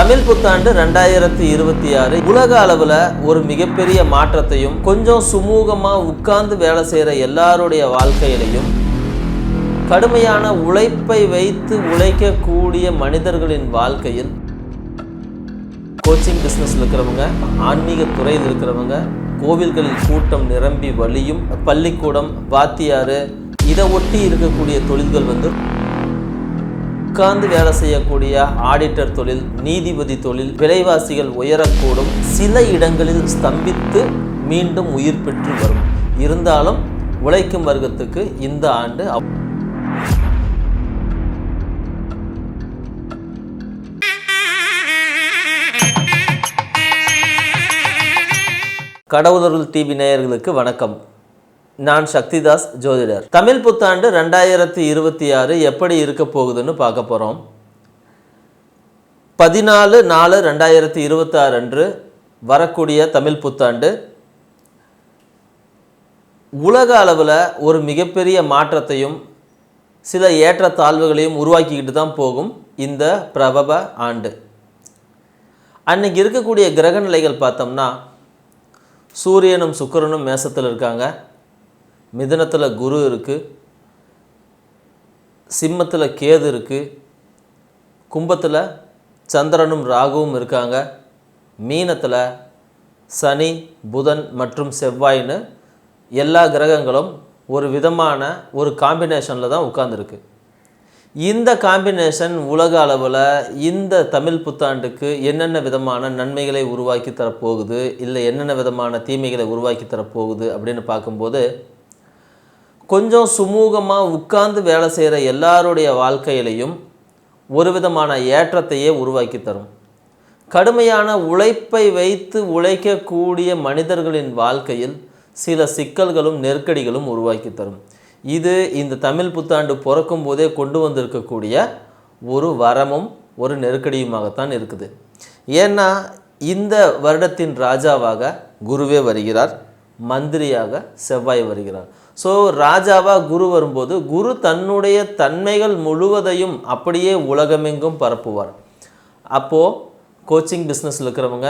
தமிழ் புத்தாண்டு 2026 உலக அளவில் ஒரு மிகப்பெரிய மாற்றத்தையும் கொஞ்சம் சுமூகமாக உட்கார்ந்து வேலை செய்கிற எல்லாருடைய வாழ்க்கையிலையும் கடுமையான உழைப்பை வைத்து உழைக்கக்கூடிய மனிதர்களின் வாழ்க்கையில் கோச்சிங் பிஸ்னஸில் இருக்கிறவங்க, ஆன்மீக துறையில் இருக்கிறவங்க, கோவில்களில் கூட்டம் நிரம்பி வழியும், பள்ளிக்கூடம், வாத்தியார், இதை ஒட்டி இருக்கக்கூடிய தொழில்கள் உட்கார்ந்து வேலை செய்யக்கூடிய ஆடிட்டர் தொழில், நீதிபதி தொழில், விலைவாசிகள் உயரக்கூடும், சில இடங்களில் ஸ்தம்பித்து மீண்டும் உயிர் பெற்று வரும். இருந்தாலும் உழைக்கும் வர்க்கத்துக்கு இந்த ஆண்டு கடவுளர்கள் டிவி நேயர்களுக்கு வணக்கம். நான் சக்திதாஸ் ஜோதிடர். தமிழ் புத்தாண்டு 2026 எப்படி இருக்க போகுதுன்னு பார்க்க போகிறோம். 14/4/2026 அன்று வரக்கூடிய தமிழ் புத்தாண்டு உலக அளவில் ஒரு மிகப்பெரிய மாற்றத்தையும் சில ஏற்றத்தாழ்வுகளையும் உருவாக்கிக்கிட்டு தான் போகும் இந்த பிரபவ ஆண்டு. அன்னைக்கு இருக்கக்கூடிய கிரக நிலைகள் பார்த்தோம்னா, சூரியனும் சுக்கிரனும் மேசத்தில் இருக்காங்க, மிதுனத்தில் குரு இருக்குது, சிம்மத்தில் கேது இருக்குது, கும்பத்தில் சந்திரனும் ராகுவும் இருக்காங்க, மீனத்தில் சனி, புதன் மற்றும் செவ்வாய்னு எல்லா கிரகங்களும் ஒரு விதமான ஒரு காம்பினேஷனில் தான் உட்கார்ந்துருக்கு. இந்த காம்பினேஷன் உலக அளவில் இந்த தமிழ் புத்தாண்டுக்கு என்னென்ன விதமான நன்மைகளை உருவாக்கி தரப்போகுது, இல்லை என்னென்ன விதமான தீமைகளை உருவாக்கி தரப்போகுது அப்படின்னு பார்க்கும்போது, கொஞ்சம் சுமூகமாக உட்கார்ந்து வேலை செய்கிற எல்லாருடைய வாழ்க்கையிலையும் ஒரு விதமான ஏற்றத்தையே உருவாக்கி தரும். கடுமையான உழைப்பை வைத்து உழைக்கக்கூடிய மனிதர்களின் வாழ்க்கையில் சில சிக்கல்களும் நெருக்கடிகளும் உருவாக்கி தரும். இது இந்த தமிழ் புத்தாண்டு பிறக்கும் போதே கொண்டு வந்திருக்கக்கூடிய ஒரு வரமும் ஒரு நெருக்கடியுமாகத்தான் இருக்குது. ஏன்னா இந்த வருடத்தின் ராஜாவாக குருவே வருகிறார், மந்திரியாக செவ்வாய் வருகிறார். ஸோ ராஜாவாக குரு வரும்போது குரு தன்னுடைய தன்மைகள் முழுவதையும் அப்படியே உலகமெங்கும் பரப்புவார். அப்போது கோச்சிங் பிஸ்னஸில் இருக்கிறவங்க,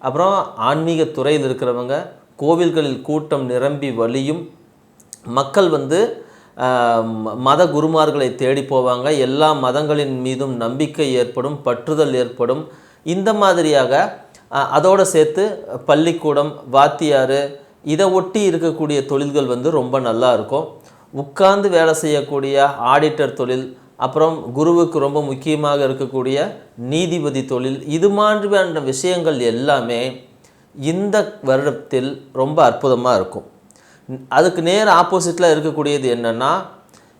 அப்புறம் ஆன்மீக துறையில் இருக்கிறவங்க, கோவில்களில் கூட்டம் நிரம்பி வழியும், மக்கள் மத குருமார்களை தேடி போவாங்க, எல்லா மதங்களின் மீதும் நம்பிக்கை ஏற்படும், பற்றுதல் ஏற்படும். இந்த மாதிரியாக அதோடு சேர்த்து பள்ளிக்கூடம், வாத்தியார், இதை ஒட்டி இருக்கக்கூடிய தொழில்கள் ரொம்ப நல்லா இருக்கும். உட்கார்ந்து வேலை செய்யக்கூடிய ஆடிட்டர் தொழில், அப்புறம் குருவுக்கு ரொம்ப முக்கியமாக இருக்கக்கூடிய நீதிபதி தொழில், இது மாதிரியான விஷயங்கள் எல்லாமே இந்த வருடத்தில் ரொம்ப அற்புதமாக இருக்கும். அதுக்கு நேர் ஆப்போசிட்டில் இருக்கக்கூடியது என்னென்னா,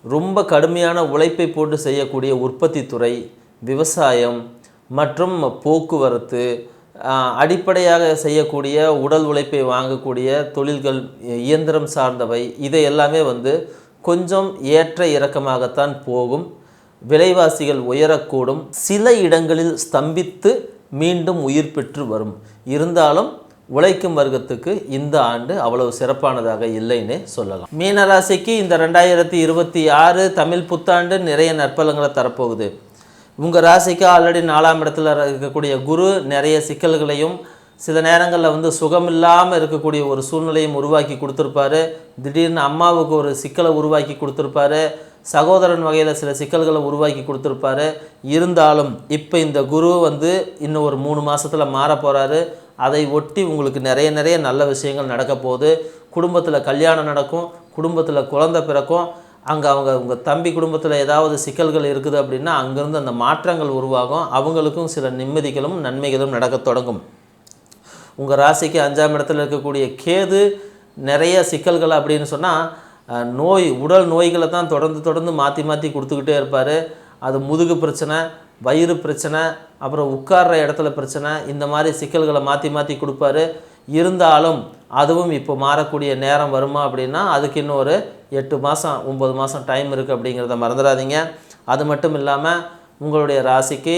ரொம்ப கடுமையான உழைப்பை போட்டு செய்யக்கூடிய உற்பத்தி துறை, விவசாயம் மற்றும் போக்குவரத்து, அடிப்படையாக செய்யக்கூடிய உடல் உழைப்பை வாங்கக்கூடிய தொழில்கள், இயந்திரம் சார்ந்தவை, இதை எல்லாமே கொஞ்சம் ஏற்ற இறக்கமாகத்தான் போகும். விலைவாசிகள் உயரக்கூடும், சில இடங்களில் ஸ்தம்பித்து மீண்டும் உயிர் பெற்று வரும். இருந்தாலும் உழைக்கும் வர்க்கத்துக்கு இந்த ஆண்டு அவ்வளவு சிறப்பானதாக இல்லைன்னு சொல்லலாம். மீனராசிக்கு இந்த 2026 தமிழ் புத்தாண்டு நிறைய நற்பலங்களை தரப்போகுது. உங்கள் ராசிக்கு ஆல்ரெடி 4ஆம் இடத்துல இருக்கக்கூடிய குரு நிறைய சிக்கல்களையும், சில நேரங்களில் சுகமில்லாமல் இருக்கக்கூடிய ஒரு சூழ்நிலையும் உருவாக்கி கொடுத்துருப்பாரு. திடீர்னு அம்மாவுக்கு ஒரு சிக்கலை உருவாக்கி கொடுத்துருப்பாரு, சகோதரன் வகையில் சில சிக்கல்களை உருவாக்கி கொடுத்துருப்பாரு. இருந்தாலும் இப்போ இந்த குரு இன்னும் ஒரு 3 மாதத்தில் மாற போகிறாரு. அதை ஒட்டி உங்களுக்கு நிறைய நல்ல விஷயங்கள் நடக்க போகுது. குடும்பத்தில் கல்யாணம் நடக்கும், குடும்பத்தில் குழந்தை பிறக்கும். அங்கே உங்கள் தம்பி குடும்பத்தில் ஏதாவது சிக்கல்கள் இருக்குது அப்படின்னா அங்கேருந்து அந்த மாற்றங்கள் உருவாகும். அவங்களுக்கும் சில நிம்மதிகளும் நன்மைகளும் நடக்க தொடங்கும். உங்கள் ராசிக்கு 5ஆம் இடத்துல இருக்கக்கூடிய கேது நிறைய சிக்கல்கள் அப்படின்னு சொன்னால் உடல் நோய்களை தான் தொடர்ந்து மாற்றி கொடுத்துக்கிட்டே இருப்பார். அது முதுகு பிரச்சனை, வயிறு பிரச்சனை, அப்புறம் உட்கார்ற இடத்துல பிரச்சனை, இந்த மாதிரி சிக்கல்களை மாற்றி கொடுப்பாரு. இருந்தாலும் அதுவும் இப்போ மாறக்கூடிய நேரம் வருமா அப்படின்னா அதுக்கு இன்னும் ஒரு 8 மாதம் 9 மாதம் டைம் இருக்குது அப்படிங்கிறத மறந்துடாதீங்க. அது மட்டும் இல்லாமல் உங்களுடைய ராசிக்கு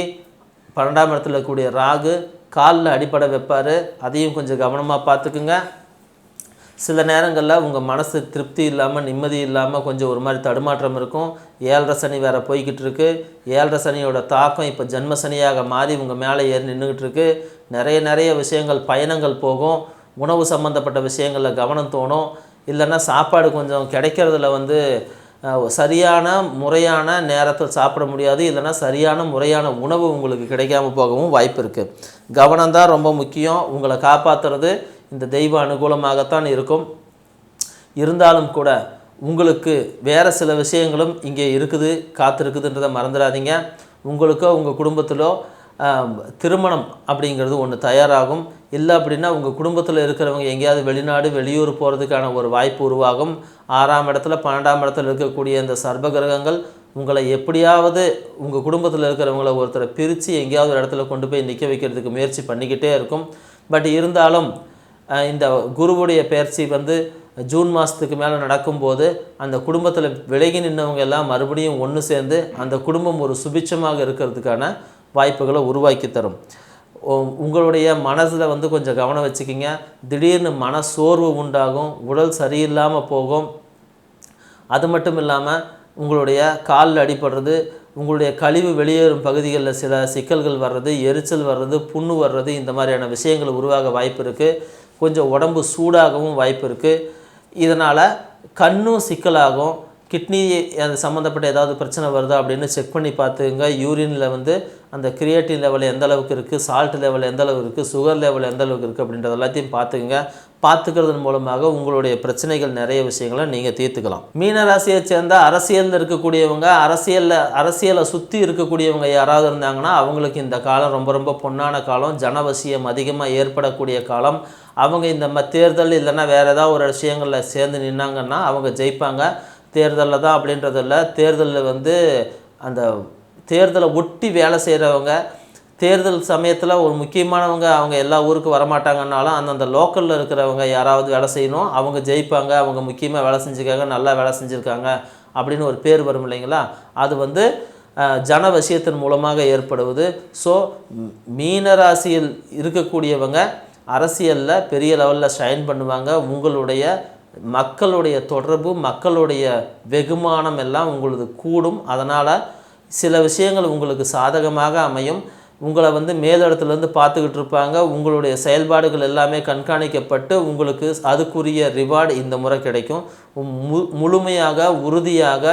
12ஆம் இடத்துல இருக்கக்கூடிய ராகு காலில் அடிப்படை வைப்பார். அதையும் கொஞ்சம் கவனமாக பார்த்துக்குங்க. சில நேரங்களில் உங்கள் மனசு திருப்தி இல்லாமல் நிம்மதி இல்லாமல் கொஞ்சம் ஒரு மாதிரி தடுமாற்றம் இருக்கும். 7.5 சனி வேறு போய்கிட்டு இருக்குது. 7.5 சனியோட தாக்கம் இப்போ ஜென்ம சனியாக மாறி உங்கள் மேலே ஏறி நின்றுக்கிட்டு இருக்கு. நிறைய விஷயங்கள் பயணங்கள் போகும். உணவு சம்மந்தப்பட்ட விஷயங்களில் கவனம் தோணும். இல்லைன்னா சாப்பாடு கொஞ்சம் கிடைக்கிறதுல வந்து சரியான முறையான நேரத்தில் சாப்பிட முடியாது. இல்லைன்னா சரியான முறையான உணவு உங்களுக்கு கிடைக்காம போகவும் வாய்ப்பு இருக்குது. கவனம் தான் ரொம்ப முக்கியம். உங்களை காப்பாற்றுறது இந்த தெய்வ அனுகூலமாகத்தான் இருக்கும். இருந்தாலும் கூட உங்களுக்கு வேறு சில விஷயங்களும் இங்கே இருக்குது, காத்திருக்குதுன்றதை மறந்துடாதீங்க. உங்களுக்கோ உங்கள் குடும்பத்திலோ திருமணம் அப்படிங்கிறது ஒன்று தயாராகும். இல்லை அப்படின்னா உங்கள் குடும்பத்தில் இருக்கிறவங்க எங்கேயாவது வெளிநாடு வெளியூர் போகிறதுக்கான ஒரு வாய்ப்பு உருவாகும். 6ஆம் இடத்துல 12ஆம் இடத்துல இருக்கக்கூடிய இந்த சர்ப கிரகங்கள் உங்களை எப்படியாவது உங்கள் குடும்பத்தில் இருக்கிறவங்கள ஒருத்தரை பிரித்து எங்கேயாவது ஒரு இடத்துல கொண்டு போய் நிற்க வைக்கிறதுக்கு முயற்சி பண்ணிக்கிட்டே இருக்கும். பட் இருந்தாலும் இந்த குருவுடைய பயிற்சி வந்து ஜூன் மாதத்துக்கு மேலே நடக்கும்போது அந்த குடும்பத்தில் விலகி நின்றவங்க எல்லாம் மறுபடியும் ஒன்று சேர்ந்து அந்த குடும்பம் ஒரு சுபிட்சமாக இருக்கிறதுக்கான வாய்ப்புகளை உருவாக்கி தரும். உங்களுடைய மனசில் வந்து கொஞ்சம் கவனம் வச்சுக்கிங்க. திடீர்னு மன சோர்வு உண்டாகும், உடல் சரியில்லாமல் போகும். அது மட்டும் இல்லாமல் உங்களுடைய காலில் அடிபடுறது, உங்களுடைய கழிவு வெளியேறும் பகுதிகளில் சில சிக்கல்கள் வர்றது, எரிச்சல் வர்றது, புண்ணு வர்றது, இந்த மாதிரியான விஷயங்கள் உருவாக வாய்ப்பு இருக்குது. கொஞ்சம் உடம்பு சூடாகவும் வாய்ப்பு இருக்குது. இதனால் கண்ணும் சிக்கலாகும். கிட்னி அது சம்மந்தப்பட்ட ஏதாவது பிரச்சனை வருதா அப்படின்னு செக் பண்ணி பார்த்துங்க. யூரினில் வந்து அந்த கிரியேட்டின் லெவல் எந்த அளவுக்கு இருக்குது, சால்ட் லெவல் எந்த அளவுக்கு இருக்குது, சுகர் லெவல் எந்த அளவுக்கு இருக்குது அப்படின்றது எல்லாத்தையும் பார்த்துக்குங்க. பார்த்துக்கிறதன் மூலமாக உங்களுடைய பிரச்சனைகள் நிறைய விஷயங்களை நீங்கள் தீர்த்துக்கலாம். மீனராசியை சேர்ந்த அரசியலில் இருக்கக்கூடியவங்க, அரசியலை சுற்றி இருக்கக்கூடியவங்க யாராவது இருந்தாங்கன்னா அவங்களுக்கு இந்த காலம் ரொம்ப ரொம்ப பொன்னான காலம். ஜனவசியம் அதிகமாக ஏற்படக்கூடிய காலம். அவங்க இந்த தேர்தல் இல்லைன்னா வேறு ஏதாவது ஒரு விஷயங்களில் சேர்ந்து நின்னாங்கன்னா அவங்க ஜெயிப்பாங்க. தேர்தலில் தான் அப்படின்றது இல்லை, தேர்தலில் வந்து அந்த தேர்தலை ஒட்டி வேலை செய்கிறவங்க, தேர்தல் சமயத்தில் ஒரு முக்கியமானவங்க அவங்க எல்லா ஊருக்கு வரமாட்டாங்கன்னாலும் அந்தந்த லோக்கலில் இருக்கிறவங்க யாராவது வேலை செய்யணும், அவங்க ஜெயிப்பாங்க, அவங்க முக்கியமாக வேலை செஞ்சுருக்காங்க, நல்லா வேலை செஞ்சுருக்காங்க அப்படின்னு ஒரு பேர் வரும் இல்லைங்களா. அது வந்து ஜனவசியத்தின் மூலமாக ஏற்படுவது. ஸோ மீனராசியில் இருக்கக்கூடியவங்க அரசியலில் பெரிய லெவலில் ஷைன் பண்ணுவாங்க. உங்களுடைய மக்களுடைய தொடர்பு, மக்களுடைய வெகுமானம் எல்லாம் உங்களுக்கு கூடும். அதனால் சில விஷயங்கள் உங்களுக்கு சாதகமாக அமையும். உங்களை வந்து மேலிடத்துலேருந்து பார்த்துக்கிட்டு இருப்பாங்க. உங்களுடைய செயல்பாடுகள் எல்லாமே கண்காணிக்கப்பட்டு உங்களுக்கு அதுக்குரிய ரிவார்டு இந்த முறை கிடைக்கும். முழுமையாக உறுதியாக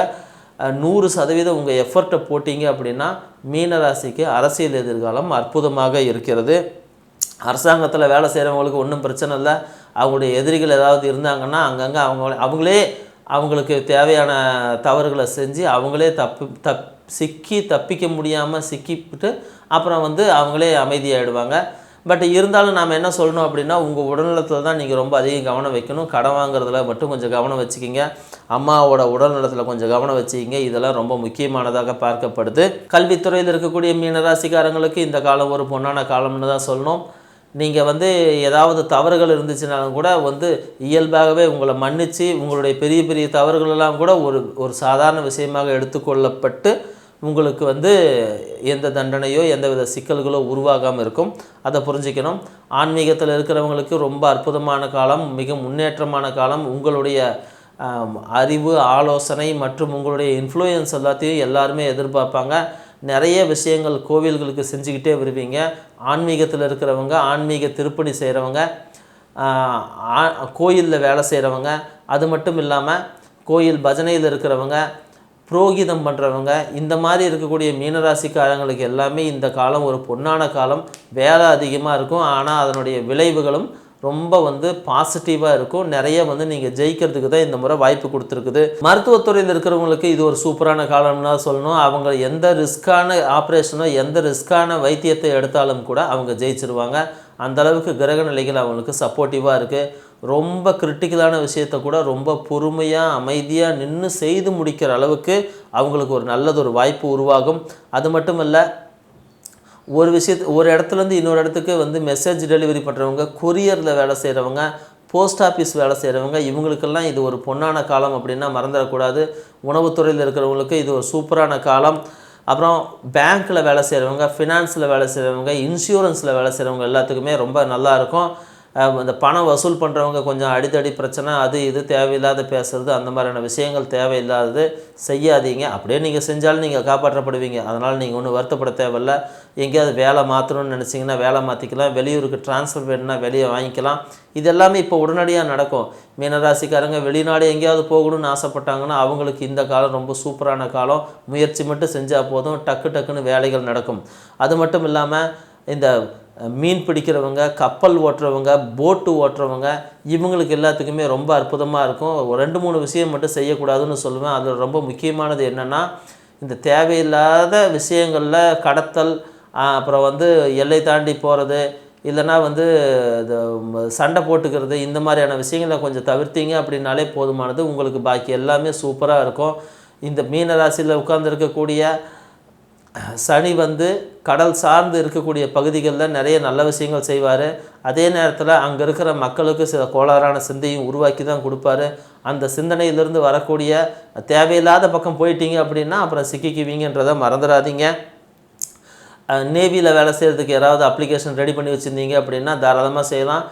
100% உங்கள் எஃபர்ட்டை போட்டிங்க அப்படின்னா மீனராசிக்கு அரசியல் எதிர்காலம் அற்புதமாக இருக்கிறது. அரசாங்கத்தில் வேலை செய்கிறவங்களுக்கு ஒன்றும் பிரச்சனை இல்லை. அவங்களுடைய எதிரிகள் ஏதாவது இருந்தாங்கன்னா அங்கங்கே அவங்களே அவங்களுக்கு தேவையான தவறுகளை செஞ்சு அவங்களே தப்பிக்க முடியாமல் சிக்கிவிட்டு அப்புறம் வந்து அவங்களே அமைதியாகிடுவாங்க. பட் இருந்தாலும் நாம் என்ன சொல்லணும் அப்படின்னா உங்கள் உடல்நலத்தில் தான் நீங்கள் ரொம்ப அதிகம் கவனம் வைக்கணும். கடன் வாங்குறதுல மட்டும் கொஞ்சம் கவனம் வச்சுக்கிங்க. அம்மாவோட உடல்நலத்தில் கொஞ்சம் கவனம் வச்சுக்கிங்க. இதெல்லாம் ரொம்ப முக்கியமானதாக பார்க்கப்படுது. கல்வித்துறையில் இருக்கக்கூடிய மீனராசிக்காரங்களுக்கு இந்த காலம் ஒரு பொன்னான காலம்னு தான் சொல்லணும். நீங்கள் வந்து ஏதாவது தவறுகள் இருந்துச்சுனாலும் கூட வந்து இயல்பாகவே உங்களை மன்னித்து உங்களுடைய பெரிய பெரிய தவறுகளெல்லாம் கூட ஒரு சாதாரண விஷயமாக எடுத்துக்கொள்ளப்பட்டு உங்களுக்கு வந்து எந்த தண்டனையோ எந்தவித சிக்கல்களோ உருவாகாமல் இருக்கும். அதை புரிஞ்சுக்கணும். ஆன்மீகத்தில் இருக்கிறவங்களுக்கு ரொம்ப அற்புதமான காலம், மிக முன்னேற்றமான காலம். உங்களுடைய அறிவு, ஆலோசனை மற்றும் உங்களுடைய இன்ஃப்ளூயன்ஸ் எல்லாத்தையும் எல்லாருமே எதிர்பார்ப்பாங்க. நிறைய விஷயங்கள் கோவில்களுக்கு செஞ்சுக்கிட்டே வருவீங்க. ஆன்மீகத்தில் இருக்கிறவங்க, ஆன்மீக திருப்பணி செய்கிறவங்க, கோயிலில் வேலை செய்கிறவங்க, அது மட்டும் இல்லாமல் கோயில் பஜனையில் இருக்கிறவங்க, புரோகிதம் பண்ணுறவங்க, இந்த மாதிரி இருக்கக்கூடிய மீனராசிக்காரங்களுக்கு எல்லாமே இந்த காலம் ஒரு பொன்னான காலம். வேலை அதிகமாக இருக்கும், ஆனால் அதனுடைய விளைவுகளும் ரொம்ப வந்து பாசிட்டிவாக இருக்கும். நிறைய வந்து நீங்கள் ஜெயிக்கிறதுக்கு தான் இந்த முறை வாய்ப்பு கொடுத்துருக்குது. மருத்துவத்துறையில் இருக்கிறவங்களுக்கு இது ஒரு சூப்பரான காலம்னா சொல்லணும். அவங்க எந்த ரிஸ்க்கான ஆப்ரேஷனோ எந்த ரிஸ்க்கான வைத்தியத்தை எடுத்தாலும் கூட அவங்க ஜெயிச்சிருவாங்க. அந்தளவுக்கு கிரக நிலைகள் அவங்களுக்கு சப்போர்ட்டிவாக இருக்குது. ரொம்ப கிரிட்டிக்கலான விஷயத்தை கூட ரொம்ப பொறுமையாக அமைதியாக நின்று செய்து முடிக்கிற அளவுக்கு அவங்களுக்கு ஒரு நல்லதொரு வாய்ப்பு உருவாகும். அது மட்டும் இல்லை, ஒரு இடத்துலேருந்து இன்னொரு இடத்துக்கு வந்து மெசேஜ் டெலிவரி பண்ணுறவங்க, கொரியரில் வேலை செய்கிறவங்க, போஸ்ட் ஆஃபீஸ் வேலை செய்கிறவங்க, இவங்களுக்கெல்லாம் இது ஒரு பொன்னான காலம் அப்படின்னா மறந்துடக்கூடாது. உணவுத்துறையில் இருக்கிறவங்களுக்கு இது ஒரு சூப்பரான காலம். அப்புறம் பேங்க்கில் வேலை செய்கிறவங்க, ஃபினான்ஸில் வேலை செய்கிறவங்க, இன்சூரன்ஸில் வேலை செய்கிறவங்க எல்லாத்துக்குமே ரொம்ப நல்லாயிருக்கும். இந்த பணம் வசூல் பண்ணுறவங்க கொஞ்சம் அடித்தடி பிரச்சனை, அது இது தேவையில்லாத பேசுகிறது, அந்த மாதிரியான விஷயங்கள் தேவையில்லாதது செய்யாதீங்க. அப்படியே நீங்கள் செஞ்சாலும் நீங்கள் காப்பாற்றப்படுவீங்க. அதனால் நீங்கள் ஒன்றும் வருத்தப்பட தேவையில்ல. எங்கேயாவது வேலை மாற்றணும்னு நினச்சிங்கன்னா வேலை மாற்றிக்கலாம், வெளியூருக்கு ட்ரான்ஸ்ஃபர் வேணும்னா வெளியே வாங்கிக்கலாம். இது எல்லாமே இப்போ உடனடியாக நடக்கும். மீனராசிக்காரங்க வெளிநாடு எங்கேயாவது போகணும்னு ஆசைப்பட்டாங்கன்னா அவங்களுக்கு இந்த காலம் ரொம்ப சூப்பரான காலம். முயற்சி மட்டும் செஞ்சால் போதும், டக்குன்னு வேலைகள் நடக்கும். அது மட்டும் இல்லாமல் இந்த மீன் பிடிக்கிறவங்க, கப்பல் ஓட்டுறவங்க, போட்டு ஓட்டுறவங்க, இவங்களுக்கு எல்லாத்துக்குமே ரொம்ப அற்புதமாக இருக்கும். ஒரு 2-3 விஷயம் மட்டும் செய்யக்கூடாதுன்னு சொல்லுவேன். அதில் ரொம்ப முக்கியமானது என்னென்னா, இந்த தேவையில்லாத விஷயங்களில் கடத்தல், அப்புறம் வந்து எல்லை தாண்டி போகிறது, இல்லைனா வந்து இது சண்டை போட்டுக்கிறது, இந்த மாதிரியான விஷயங்களை கொஞ்சம் தவிர்த்தீங்க அப்படின்னாலே போதுமானது. உங்களுக்கு பாக்கி எல்லாமே சூப்பராக இருக்கும். இந்த மீன ராசியில் உட்கார்ந்துருக்கக்கூடிய சனி வந்து கடல் சார்ந்து இருக்கக்கூடிய பகுதிகளில் நிறைய நல்ல விஷயங்கள் செய்வார். அதே நேரத்தில் அங்கே இருக்கிற மக்களுக்கு சில கோளாறான சிந்தையும் உருவாக்கி தான் கொடுப்பாரு. அந்த சிந்தனையிலிருந்து வரக்கூடிய தேவையில்லாத பக்கம் போயிட்டீங்க அப்படின்னா அப்புறம் சிக்கிக்குவீங்கன்றதை மறந்துடாதீங்க. நேவியில் வேலை செய்கிறதுக்கு யாராவது அப்ளிகேஷன் ரெடி பண்ணி வச்சுருந்தீங்க அப்படின்னா தாராளமாக செய்யலாம்.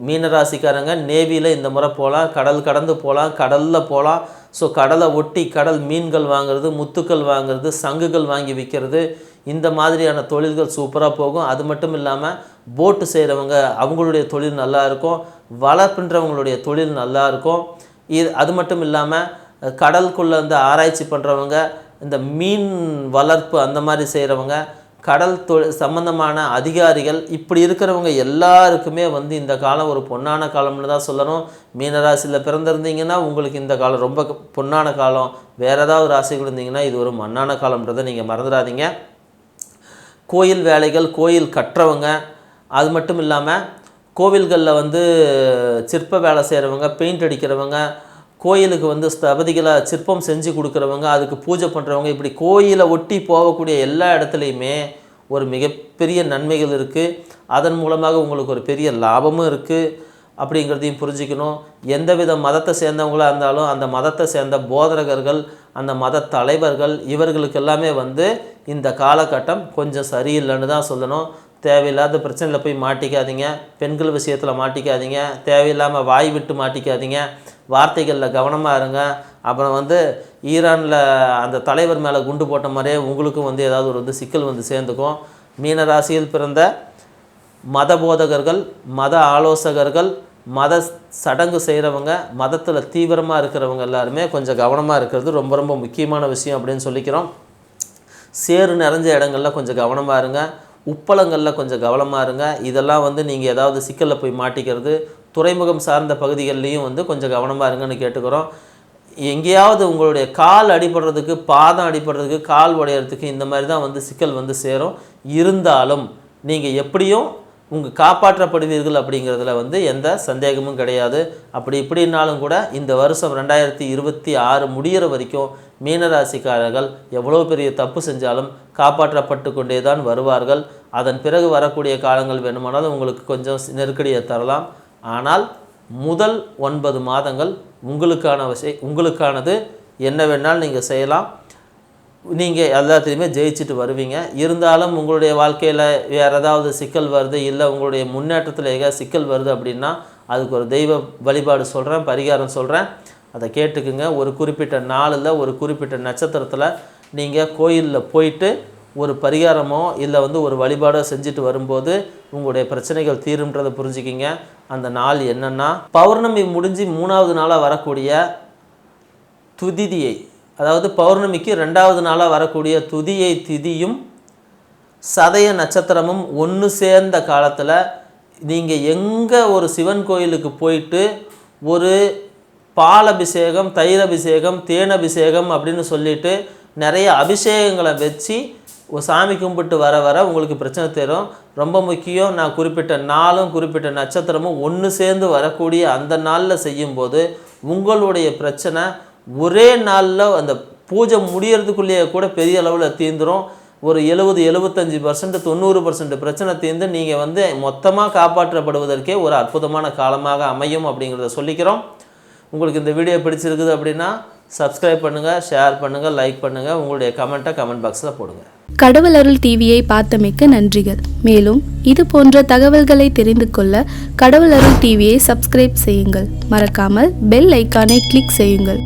மீனராசிக்காரங்க நேவியில் இந்த முறை போகலாம், கடல் கடந்து போகலாம், கடலில் போகலாம். ஸோ கடலை ஒட்டி கடல் மீன்கள் வாங்குறது, முத்துக்கள் வாங்குறது, சங்குகள் வாங்கி விற்கிறது, இந்த மாதிரியான தொழில்கள் சூப்பராக போகும். அது மட்டும் இல்லாமல் போட்டு செய்கிறவங்க அவங்களுடைய தொழில் நல்லாயிருக்கும், வலை பின்றவங்களுடைய தொழில் நல்லாயிருக்கும். அது மட்டும் இல்லாமல் கடலுக்குள்ளே வந்து ஆராய்ச்சி பண்ணுறவங்க, இந்த மீன் வளர்ப்பு அந்த மாதிரி செய்கிறவங்க, கடல் தொழில் சம்பந்தமான அதிகாரிகள், இப்படி இருக்கிறவங்க எல்லாருக்குமே வந்து இந்த காலம் ஒரு பொன்னான காலம்னு தான் சொல்லணும். மீனராசியில் பிறந்திருந்தீங்கன்னா உங்களுக்கு இந்த காலம் ரொம்ப பொன்னான காலம். வேறு ஏதாவது ராசிகள் இருந்தீங்கன்னா இது ஒரு மண்ணான காலம்ன்றதை நீங்கள் மறந்துடாதீங்க. கோயில் வேலைகள், கோயில் கட்டுறவங்க, அது மட்டும் இல்லாமல் கோவில்களில் வந்து சிற்ப வேலை செய்கிறவங்க, பெயிண்ட் அடிக்கிறவங்க, கோயிலுக்கு வந்து ஸ்தபதிகளை சிற்பம் செஞ்சு கொடுக்குறவங்க, அதுக்கு பூஜை பண்ணுறவங்க, இப்படி கோயிலை ஒட்டி போகக்கூடிய எல்லா இடத்துலையுமே ஒரு மிகப்பெரிய நன்மைகள் இருக்குது. அதன் மூலமாக உங்களுக்கு ஒரு பெரிய லாபமும் இருக்குது அப்படிங்கிறதையும் புரிஞ்சுக்கணும். எந்தவித மதத்தை சேர்ந்தவங்களாக இருந்தாலும் அந்த மதத்தை சேர்ந்த போதரகர்கள், அந்த மத தலைவர்கள், இவர்களுக்கு எல்லாமே வந்து இந்த காலகட்டம் கொஞ்சம் சரியில்லைன்னு தான் சொல்லணும். தேவையில்லாத பிரச்சனையில் போய் மாட்டிக்காதீங்க, பெண்கள் விஷயத்தில் மாட்டிக்காதீங்க, தேவையில்லாமல் வாய் விட்டு மாட்டிக்காதீங்க, வார்த்தைகளில் கவனமாக இருங்க. அப்புறம் வந்து ஈரானில் அந்த தலைவர் மேலே குண்டு போட்ட மாதிரியே உங்களுக்கும் வந்து ஏதாவது ஒரு வந்து சிக்கல் வந்து சேர்ந்துக்கும். மீனராசியில் பிறந்த மத போதகர்கள், மத ஆலோசகர்கள், மத சடங்கு செய்கிறவங்க, மதத்தில் தீவிரமாக இருக்கிறவங்க எல்லாருமே கொஞ்சம் கவனமாக இருக்கிறது ரொம்ப ரொம்ப முக்கியமான விஷயம் அப்படின்னு சொல்லிக்கிறோம். சேறு நிறைஞ்ச இடங்களில் கொஞ்சம் கவனமாக இருங்க, உப்பளங்களில் கொஞ்சம் கவனமாக இருங்க. இதெல்லாம் வந்து நீங்கள் ஏதாவது சிக்கலில் போய் மாட்டிக்கிறது. துறைமுகம் சார்ந்த பகுதிகள்லேயும் வந்து கொஞ்சம் கவனமாக இருங்கன்னு கேட்டுக்கிறோம். எங்கேயாவது உங்களுடைய கால் அடிபடுறதுக்கு, பாதம் அடிபடுறதுக்கு, கால் உடையிறதுக்கு இந்த மாதிரி தான் வந்து சிக்கல் வந்து சேரும். இருந்தாலும் நீங்கள் எப்படியும் உங்கள் காப்பாற்றப்படுவீர்கள் அப்படிங்கிறதுல வந்து எந்த சந்தேகமும் கிடையாது. அப்படி இப்படின்னாலும் கூட இந்த வருஷம் 2026 முடிகிற வரைக்கும் மீனராசிக்காரர்கள் எவ்வளோ பெரிய தப்பு செஞ்சாலும் காப்பாற்றப்பட்டு கொண்டே தான் வருவார்கள். அதன் பிறகு வரக்கூடிய காலங்கள் வேணுமானாலும் உங்களுக்கு கொஞ்சம் நெருக்கடியை தரலாம். ஆனால் முதல் 9 மாதங்கள் உங்களுக்கானது. என்ன வேணாலும் நீங்கள் செய்யலாம், நீங்கள் எல்லாத்தையுமே ஜெயிச்சுட்டு வருவீங்க. இருந்தாலும் உங்களுடைய வாழ்க்கையில் வேறு ஏதாவது சிக்கல் வருது, இல்லை உங்களுடைய முன்னேற்றத்தில் எங்கேயாவது சிக்கல் வருது அப்படின்னா அதுக்கு ஒரு தெய்வ வழிபாடு சொல்கிறேன், பரிகாரம் சொல்கிறேன், அதை கேட்டுக்குங்க. ஒரு குறிப்பிட்ட நாளில், ஒரு குறிப்பிட்ட நட்சத்திரத்தில் நீங்கள் கோயிலில் போயிட்டு ஒரு பரிகாரமோ இல்லை வந்து ஒரு வழிபாடோ செஞ்சுட்டு வரும்போது உங்களுடைய பிரச்சனைகள் தீரும்ன்றதை புரிஞ்சுக்கிங்க. அந்த நாள் என்னென்னா, பௌர்ணமி முடிஞ்சு 3வது நாளாக வரக்கூடிய துதிதியை, அதாவது பௌர்ணமிக்கு 2வது நாளாக வரக்கூடிய துதியை திதியும் சதய நட்சத்திரமும் ஒன்று சேர்ந்த காலத்தில் நீங்கள் எங்கே ஒரு சிவன் கோயிலுக்கு போயிட்டு ஒரு பாலபிஷேகம், தயிரபிஷேகம், தேனபிஷேகம் அப்படின்னு சொல்லிட்டு நிறைய அபிஷேகங்களை வச்சு ஒரு சாமி கும்பிட்டு வர உங்களுக்கு பிரச்சனை தரும். ரொம்ப முக்கியம், நான் குறிப்பிட்ட நாளும் குறிப்பிட்ட நட்சத்திரமும் ஒன்று சேர்ந்து வரக்கூடிய அந்த நாளில் செய்யும்போது உங்களுடைய பிரச்சனை ஒரே நாளில் அந்த பூஜை முடியறதுக்குள்ளேயே கூட பெரிய அளவில் தீர்ந்துடும். ஒரு 70-75% 90% பிரச்சனை தீர்ந்து நீங்கள் வந்து மொத்தமாக காப்பாற்றப்படுவதற்கே ஒரு அற்புதமான காலமாக அமையும் அப்படிங்கிறத சொல்லிக்கிறோம். உங்களுக்கு இந்த வீடியோ பிடிச்சிருக்குது அப்படின்னா சப்ஸ்கிரைப் பண்ணுங்கள், ஷேர் பண்ணுங்கள், லைக் பண்ணுங்கள், உங்களுடைய கமெண்ட்டை கமெண்ட் பாக்ஸில் போடுங்க. கடவுள் அருள் டிவியை பார்த்தமைக்கு நன்றிகள். மேலும் இது போன்ற தகவல்களை தெரிந்து கொள்ள கடவுள் அருள் டிவியை சப்ஸ்கிரைப் செய்யுங்கள். மறக்காமல் பெல் ஐக்கானை கிளிக் செய்யுங்கள்.